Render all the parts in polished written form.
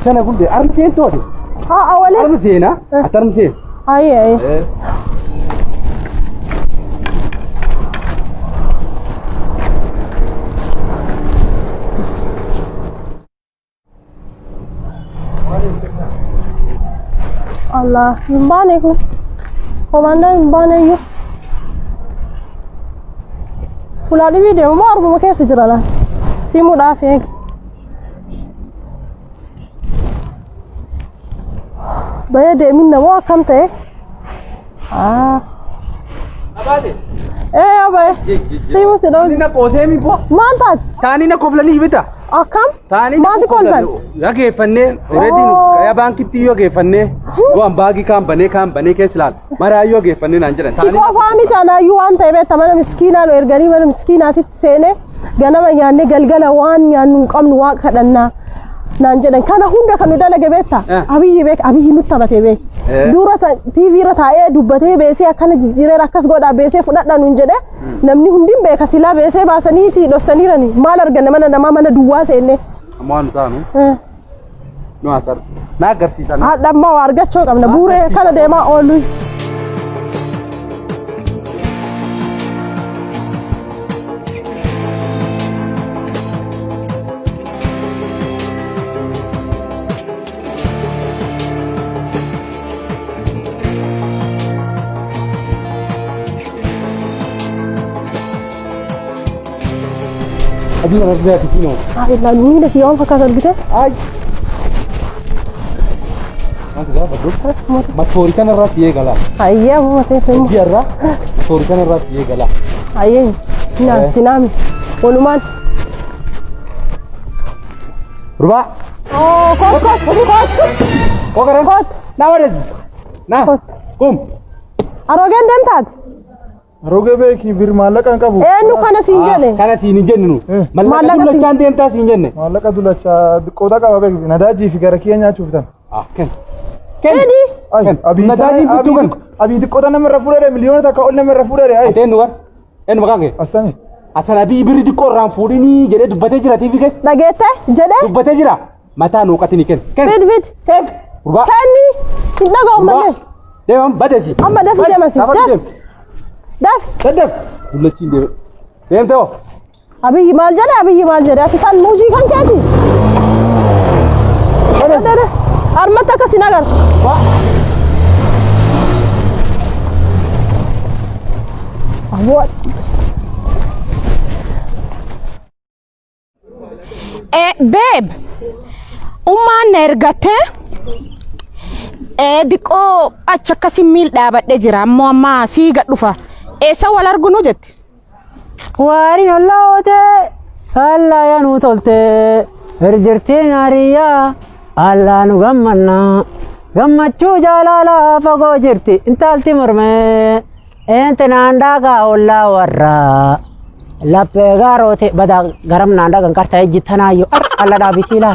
سنة قلت أرمسين تودي أولي أرمسين ها أترمسين أي الله يبانيكم komandan banayu fulani video mo arbu make sijrala simu dafe baya de minna mo kamte abade abay simu sidaw nina qosemi bo mantat tani na koflani bita akam tani mazi kolban yake fanne already kaya banki tiyo ke fanne wan bagi kan bane ke silal mara yo ke fanne nan jira tani ko fami tana yu anta be tamana miskina lo ergani mana miskina tit sene ganama nyanne galgala wan nyannu qamnu wa kadanna nan jira kana hunda kanu dalaga beta abiyyi nutabate be durata tv rata e dubbate be se akana jijire rakas goda be se fudadda nun jede namni hundin be kasila be se basani ti do sanirani malar ganna mana duwa sene amon tanu no asar na garsi sana damma wargacho kamna bure kana de ma olu أبي أنا رجعت فينه. لا مين في يوم فكر كده؟ أي. ما تجاه بدوك؟ ما توري كان الرات يجلا. أيه ما تفهم. جرا. ما توري كان الرات يجلا. أيه. نعم سنامي. ولمان. ربع. كوت. كرم. كوت. ناورز. نا. قوم. أروجن دم تاد. روغه به کی بیر مالک ان کبو نو kana sinjene kana sinjene mallaka dulla chante enta sinjene mallaka dulla cha qoda ka babe nadaji fi gara kiya nya chuftan ken ay abi nadaji bitugan abi di qoda namra furere milyon ta ka ol namra furere ay ten war en magange asani asana bi ibri di qoran fudini jede dubbate jira tv kes dagete jede dubbate jira mata no qatini ken vid tek kenni dago malle demam badasi amma dafi demasi دف ولا تشين ده فهمتوا أبي مال جرا أتكلم موجي كان كذي ده أرمتك سيناغر أبوات بيب أما نرجته ديكو أشكا سميل دابت دجرا ماما سيجا لفا esa walar gunu jette wari hollawte alla yanu tolte herjirte nariya alla nu gammanna gammachu jalala fago jirti intalti murme ente nanda ga olla warra lappe garote bada garam nanda gan karta ejitana yo alla da bisila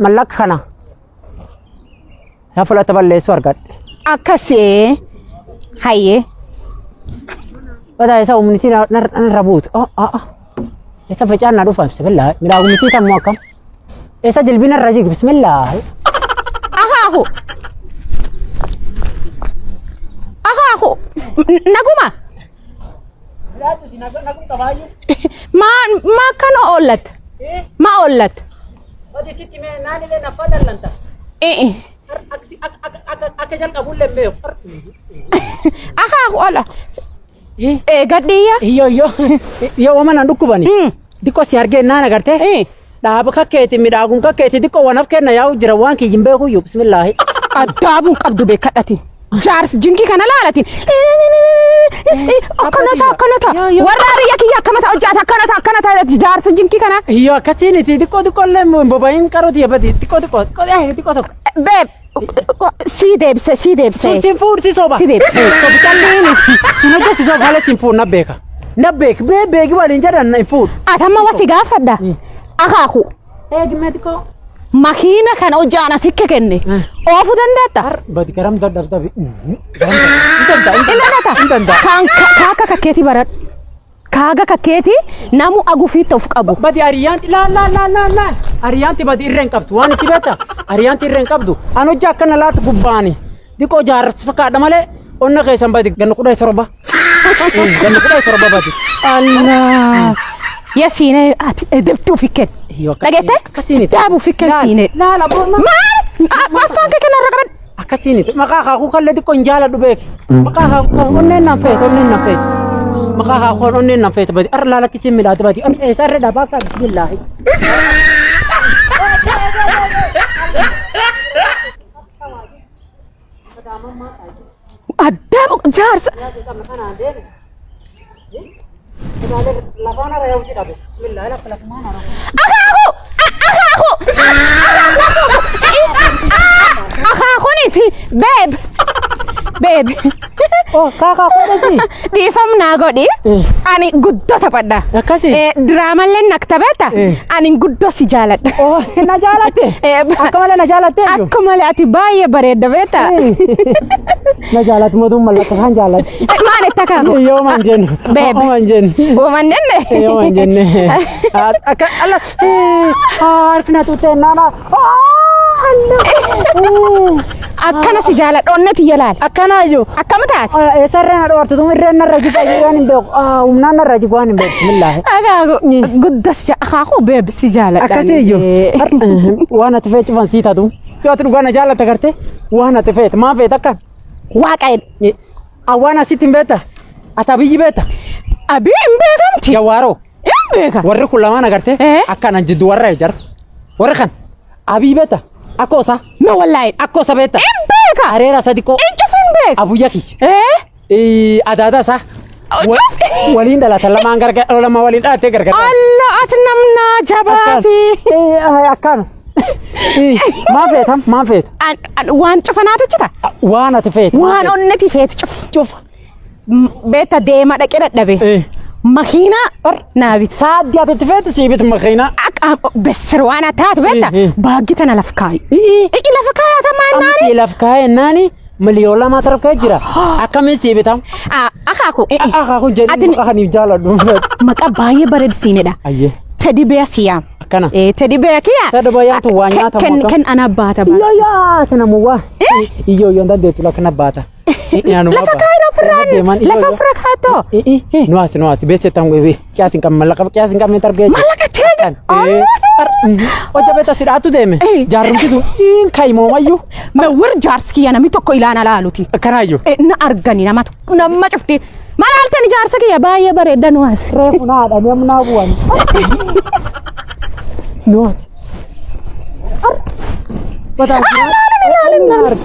malak khana ya fulata balle swargat akase haye بدأ يسوي منتي نربوط يسوي فجأة نروح بسم الله ملا منتي تام موكم يسجل بين الرجيق بسم الله أهاهو نقوما ما كانوا أولت ما أولت ودي ستي من ناني لنا فضل لنتا إيه أكجل قبول لمبيو أهاهو ألا قدية yo waman anduku bani diko siarge nana garte daab kakkeeti midaagun kakkeeti diko wanaf kenna yaw jira waan ki jimbe ku yub bismillah adabun qabdu be kadati jars jinki kana lalatin kanata warari yaki yakamata ojata kanata jars jinki kana yo kasini ti diko le mbobain karoti yabadi diko beb sidebse sinfur si soba sidebse sino jesi so gale sinfur nabek bebe wali jaran na infur atama wasiga fadda akaku mediko makina kana ojana sikke kenne ofu dandata badi karam dar dabi indata kan kaka kaketi barat kaga kaketi namu agu fi tawf qabu badi ariyan la Ariyaanti badi irreen qabdu waan si beekta ariyaanti irreen qabdu an hojii akkana laatu gubbaani diqoo jaarsi fakkaadha malee onna keessan badi ganna 17 ganna 17 badi Allah yasiine ati edebtu fikken dhagete daabu fikken siine la maal afaan kee kana ragaban akkasiiniti maqaa kaakuu kallee diqqoon jaaladhu beeki maqaa kaakuu onneen nan feete maqaa kaakuu onneen nan feete badi arra laalakkisiin midhaate badi eessarree dhabaa akka bismillaahi adda jaarsa akaakuniti beeb oh kaakaa kodhasi dhiifamnaa godhi ani guddoo taphadha akkasi diraamallee naktabeeta ani guddoo si jaaladha oh na jaalatte akka malee na jaalatte akka malee ati baay'ee bareedda beeta na jaalatu moduun mallaqa kan jaalatu maal itti akaaku yoo man jennu beeb man jennu ooman jenne yoo man jenne akka alla harkina tuutee naana akkana si jaaladha onneti yalaal akkana iyyuu akkama taate eessarree na dhoortu tun irreen narra jigu waan hin beeku humnaan narra jigu waan hin beeku bismillaahi akaaku guddas akaaku beeb si jaaladha akkasii iyyuu waan ati feet cufan sii taatu yoo ati dhugaa na jaalatta garte waan ati feet maa feet akkan waaqayyo waan asitti hin beekta ati abiyyi beekta abii hin beekamti jawaaroo hin beeka warri kun lamaan agarte akkanan jiddu warra ejjar warri kan abiyyi beekta akkoosa ma wallaahi akkoosa beekta hin beeka areera sadiqoo ijjufin beeka abuyya kiyya adaada isaa waliin dhalatan lamaan gargar lama waliin dhalattee gargar Allah ati namna jabaati akkana maa feetam maa feet waan cufanaatu jita waan ati feet waan onneti feet cufa beeta deema dhaqee dadhabe makiina naabit saaddi ati feet siibit makiina besser waan ataatu beeta baaggi tana laf kaayi laf kaayata maannaani amti laf kaayennaani miliyoon lama tarkee jira akkamiin siibitam akaaku jedhi maqaaniif jaaladhu maqaa baay'ee bareedsiinedha ayyee teddy bear siyaam akkana teddy bear kiya teddy bear tu waa nyaata maqaa ken ana baata yoo kana muwaa yoo dandeetu la kana baata lafa kaayira firaan lafa fira kaato nuwaasi beesetan wewe qiyaasin kam qiyaasin kam tarbiyee malaqa cheejan Oja beta sidhaatu deeme jaarumtitu in kaymoomayyu ma war jaarski yana mi tokko ilaana laaluti akkanaayyuu na argani nama cufti malaaltani jaarsa kiyya baay'ee bareedda nuwaas reefu naadha namnaa bu'an nuwaati ilaalin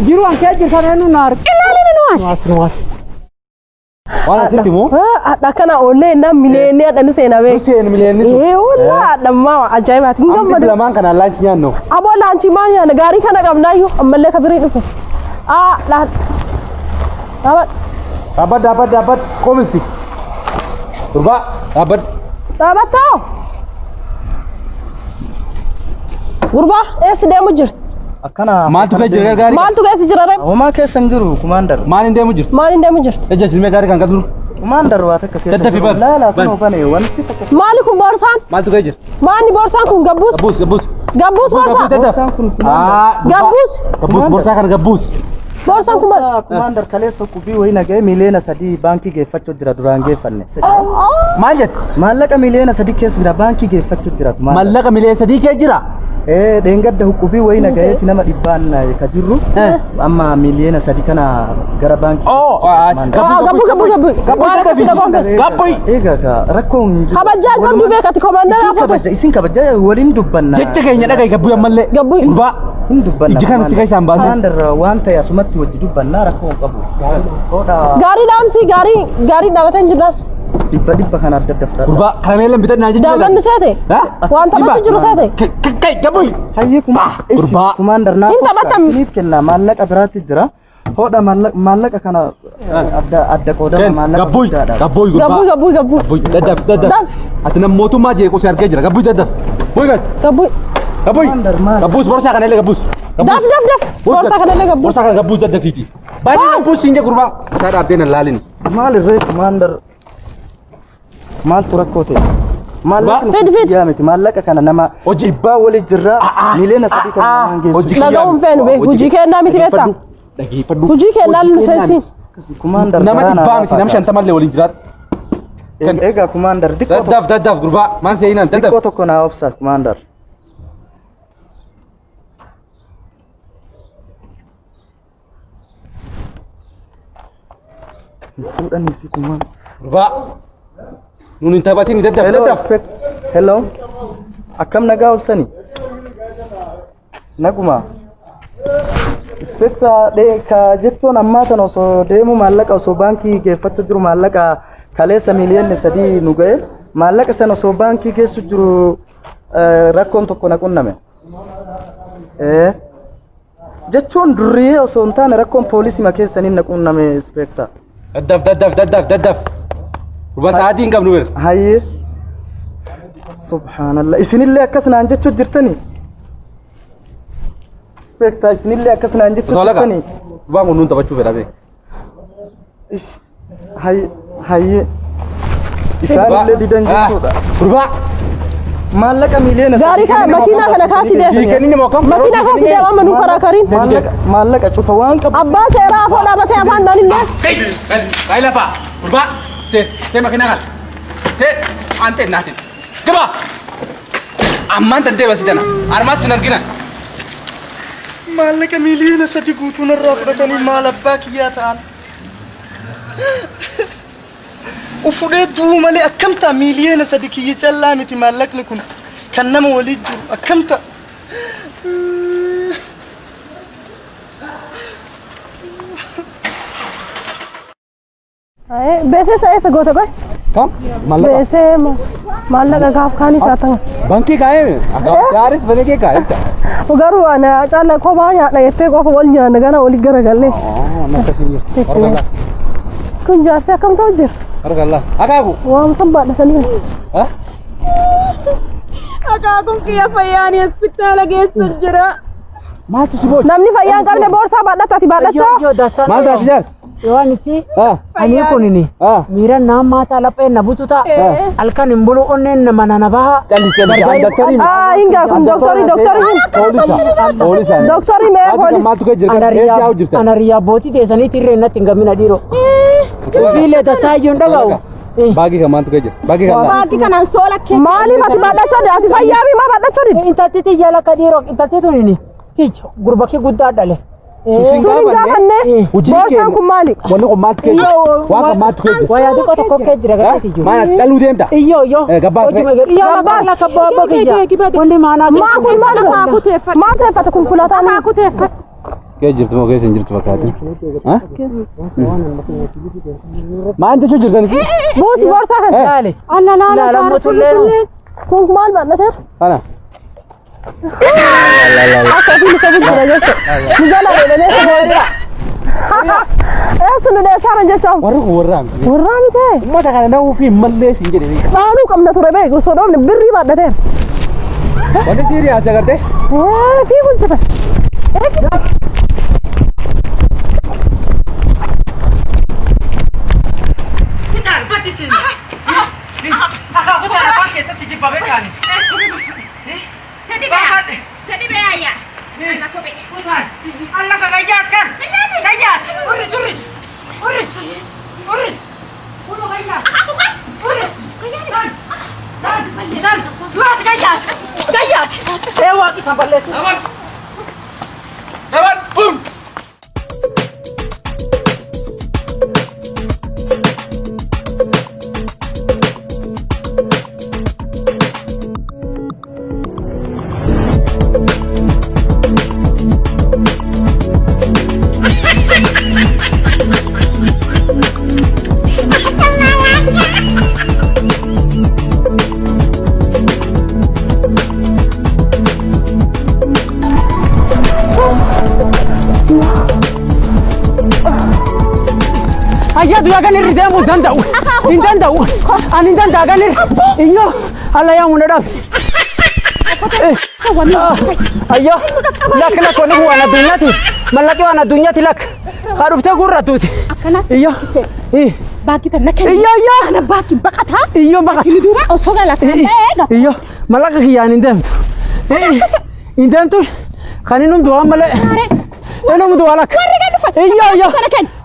jiru an kee jirtan enu naar ilaalin nuwaas nuwaati Wala sitti moo? Akkana ollee nam mileenii adhanu seena beek. Seen mileenii sun. Wallaa dhammaa ajaa'ibaati. Hin gammadu. Lamaan kana laanchi nyaanno. Aboo laanchi maal nyaanna gaarii kana qabnaayyuu ammallee kabirii dhufe. Laan. Dhaabbad komisti. Durbaa dhaabbad. Dhaabbattoo. Gurbaa eessi deemu jirti? Akkana Maaltu kee jira gaarii? Maaltu keessa jira ree? Homaa keessan jiru kumaandar. Maaliin deemu jirti? Maaliin deemu jirti? Ejja jilmee gaarii kan qabdu. Kumaandar waa takka keessa. Daddafi bar. Laalaa kun bane wanti takka. Maali kun boorsaan? Maaltu kee jira? Maali boorsaan kun gabbuus? Gabbuus. Gabbuus boorsaa? Boorsaan kun Gabbuus? Gabbuus boorsaa kana gabbuus. Boorsaan kun kumaandar kaleessa kubii wayii nagee miliyoona 3 baankii geeffachuu jira duraan geeffanne. Maal jette? Maallaqa miliyoona 3 keessa jira baankii geeffachuu jira kumaandar. Maallaqa miliyoona 3 kee jira? Dheengadda hukubii wayii nagayeeti nama dhibbaan ka jirru amma miliyoona 3 kana gara baankii. Gabbuus. Egaa rakkoon kabajaa qabdu beekati komaandara kabaja isin kabaja waliin dubbanna. Jecha keenya dhagaye gabbuu ammallee. Gabbuu. Durbaa. Hin dubbanna. Iji kana si keessa hin baase. Kumaandar waan ta'e asumatti wajji dubbanna rakkoon qabu. Gaarii dhaamsi gaarii dhaabatan jirra. Dhibba kana adda adda fudhadha. Durbaa karameellee bitadhaa jechuudha. Daabbanni seete? Waan taphatu jiru seete? Kai gabbuu. Hayyee Gurbaa. kumaandar naa Hin taphatam. isiniif kenna maallaqa biraatti jira. Hodha maallaqa kana adda qoodama maallaqa Gabbuu. Gabbuu gurbaa. Gabbuu. Gabbuu. Daddaf. Ati nama mootummaa jeequu si argee jira. Gabbuu daddaf. Buugat. Gabbuu. Gabbuu. Gabbuus boorsaa kana illee gabbuus. Daf. Boorsaa kana illee gabbuu. Boorsaa kana gabbuus daddafiiti. Baay'ee gabbuus siin jee gurbaa. Isaa dhaabdee na laalin. Maal irree kumaandar maaltu rakkoo ta'e? miti maallaqa kana nama dhibbaa wali jirra miliyoona 3 kana namaan geessu. Nagahuun feenu be hojii kennaa miti beektaa. Hojii kennaa nu seensiin. Kumaandar nama dhibbaa miti nama 50 mallee waliin jiraatu. Egaa kumaandar daddaf gurbaa maan seenaan daddaf. Dikkoo tokko naa obsa kumaandar. Fuudhan isi kumaandar. Gurbaa nun hin taphatin daddaf. Hello. Akkam nagaa ooltani? Naguma. Inspekta ka jettoon ammaa tan osoo deemu maallaqa osoo baankii geeffachuu jiru maallaqa kaleessa miliyoonni 3 nu ga'e maallaqa sana osoo baankii geessu jiru rakkoon tokko na qunname. Jechuun durriee osoo hin taane rakkoon poolisii ma keessaniin na qunname inspekta. daddaf. Gurbaa sa'aatii hin qabnu bira. Hayyee. Subhanallah. Isinillee akkas naan jechuu jirtanii? Inspekta isinillee akkas naan jechuu jirtanii? Gurbaan kun nuun taphachuu fedha beek. Hayyee. Isaanillee didan jechuudha. Gurbaa. Maallaqa miliyoona Gaarii kana makiinaa kana kaasii deemu. Makiinaa kaasii deemu amma nu karaakariin. Maallaqa cufa waan qabu. Abbaa seeraa afoo dhaabatee afaan dhaanillee. Baay'ee lafaa. Gurbaa. Se makiinaa kana. Se ante naatin. Gaba. Ammaan tantee basitana. Armaas sin argina. Maallaqa miliyoona 3 guutuu narraa fudhatanii maal abbaa kiyyaa ta'an. Ufudhee duu malee akkamta miliyoona 3 kiyya callaa miti maallaqni kun kan nama walii jiru akkamta. Beesee eessa goota qoy? Kam? Maallaqa. Beesee maallaqa gaaf kaan isaa ta'an. Baankii kaa'ee gaaris banee kee kaa'e. Garuu ana caala kophaa nyaadha jettee qofa wal nyaanna gana wali garagallee. Kun jaarsee akkam ta'u jira? Argalla. Akaaku. Waan sabbaadha sanii. Akaakuun kiyya fayyaanii hospitaala geessu jira. Maaltu si bood? Namni fayyaa hin qabne boorsaa baadhataati baadhachaa. Maal taati jaars? Yohaanisi ani kunini miira naammaata laphee na bututa halkan hin bulu onneen nama nana baha hinga kun doktori mee poolis anariyaa bootii teessaniiti irree natti hin gammina dhiiroo fiilee tasaa iyyuu hin dhaga'u. Baagi kan maantu jira? Baagi kanan soola kee. Maaliif ati baadhachoo ati fayyaa fi maa baadhachoo dide? Intalti xiyyaa lakka dhiiroo intalti tunini kicho gurbakii guddaa dhale. Surin gaafanne boorsan kun maali? Wanni kun maatu keessa. Waan kan maatu keessa. Wayaa xiqqoo tokko kee jira gadi jiru. Maana dhaluu deemta? Iyyoo. Gabbaa ture. Gabbaa lakka booboo kiyya. Wanni maanaa maa kun maali? Maa teeffata kun kulaataan? Maa kuteeffata. Kee jirtu moo keessa hin jirtu fakkaate? Maan jechuu jirtani? Buusi boorsaa kan. Laale. Laala motullee. Kun maal baadhateer? Kana. Akka fi bisa jira jechuudha. Mijala dheedhamee si boodira. Eessu nu dheessaaran jechuun. Warri kun warraan. Warraan ta'e. Uummata kana nama ofii mallee siin jedhanii. Dhaanuu qabna ture beeku osoo dhoofne birrii baadhateer. Wanti siiriyaas agartee? Fi bulchita. Jadi bayar. Anak kopi. Allah ka gayyaat kan? Gayyaat. Uris. Ulo gayyaat. Aku kan? Uris. Dan. Luas gayyaat. Gayyaat. Sewa kisah balik. Lawan. Bum. Ayat dua kali ridamu dandau. Indandau. Anin danda kali. Iyo. Allah yang munadap. Ayo. Lak wana dunya ti. Malaki wana dunya ti lak. Kadufte gurratuuti. Akkanas Iyyo. baakii tan nakkan. Iyyo. Ana baakii baqataa. Iyyo baqata. Tini duuba osoo galata. Iyyo. Malaqa kiyyaan hin deemtu. Hin deemtu. Kan inni du'a malee. Enu du'a lakka. Iyyo.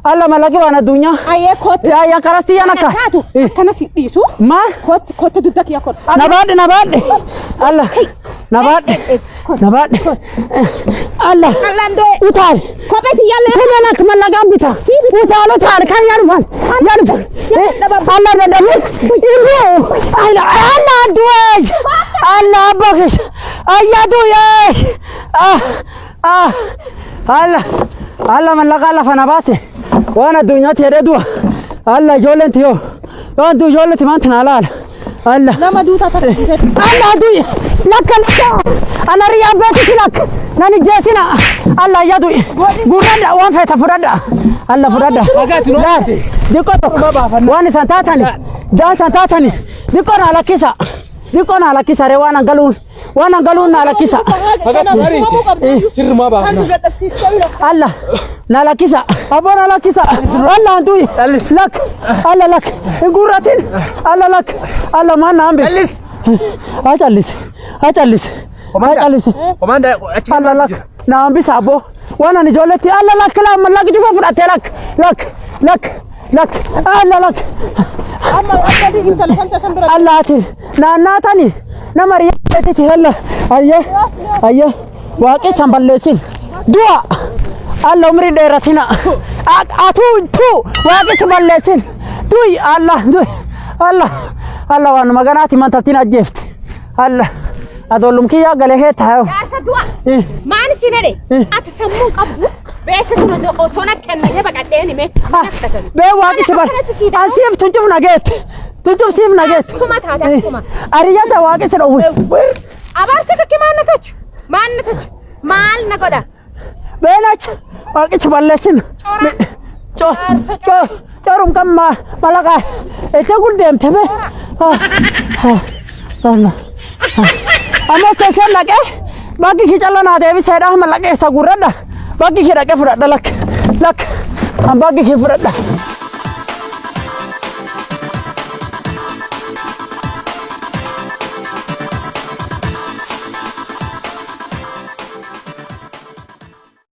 Alla malaqi waan addunyaa. Ayee kooti. Yaa karasti yaa nakka. Akkanas hin dhiisu. Maal? Kooti dudda kiyya kooti. Nabaadhe. Alla. Nabaadhe. Alla. Kallandee. Utaal. Kophee kiyyaallee. Kuma nak malaqaan bita. Utaal kan yaadufan. Alla dadhabu. Alla du'eej. Alla abbakis. Ayyadu yeesh. Alla malaqaa lafa na baase. Waan addunyaatti hedee du'a. Alla ijoolleen tiyoo. Waan tu ijoolletti maanta naa laala. Alla. Nama duutaa takka. Alla du'i. Lakka. Ana riyaa beekiti lakka. Nani jeesina. Alla yadu. Gurradha waan feeta fudhadha. Alla fudhadha. Diqqoo tokko. Waan isaan taatani. Jaan isaan taatani. Diqqoo naa lakkisa. Diqqoo naa lakkisa ree waan angaluun naa lakkisa. Sirrumaa baafna. Alla. Naa lakkisa. Aboo naa lakkisa. Alla antuyi. Lak. Alla lak. Gurratin. Alla lak. Alla maan naambe. Acallis. Komanda achi. Alla lak. Naambi saaboo. Waan ani ijoolletti alla lak lak jufa fudhattee lak. Alla lak. Amma akkadi intala kanta sanbira. Alla ati naannaatani nama riyaati hella. Ayye. Waaqi samballeessin. Du'a. Alla umri dheeratina. Atu waaqi samballeessin. Du'i alla waan maganaati mantattiin ajjeefti. Alla adollum kiyyaa galee hee taa'u. Yaasa du'a. Maani sinade? Ati sammuu qabdu. Beessa sun osoo nakkannee baqadheen hime. Bee waaqi sibal. Asiif tuncuf nageetti. Tuncuf siif nageetti. Kuma taate kuma. Ariyyasa waaqi si dhowwe. Abaarsa kakke maal na tochu? Maal na godha? Beenach waaqi si balleessin. Corum kan malaqaa. Ete guldeemte bee. Amma keeseen dhaqee bakki kii calloo naa deebiseedha malaqeessa gurradha. Bakki kii dhaqee fudhadha lak. Bakki kii fudhadha.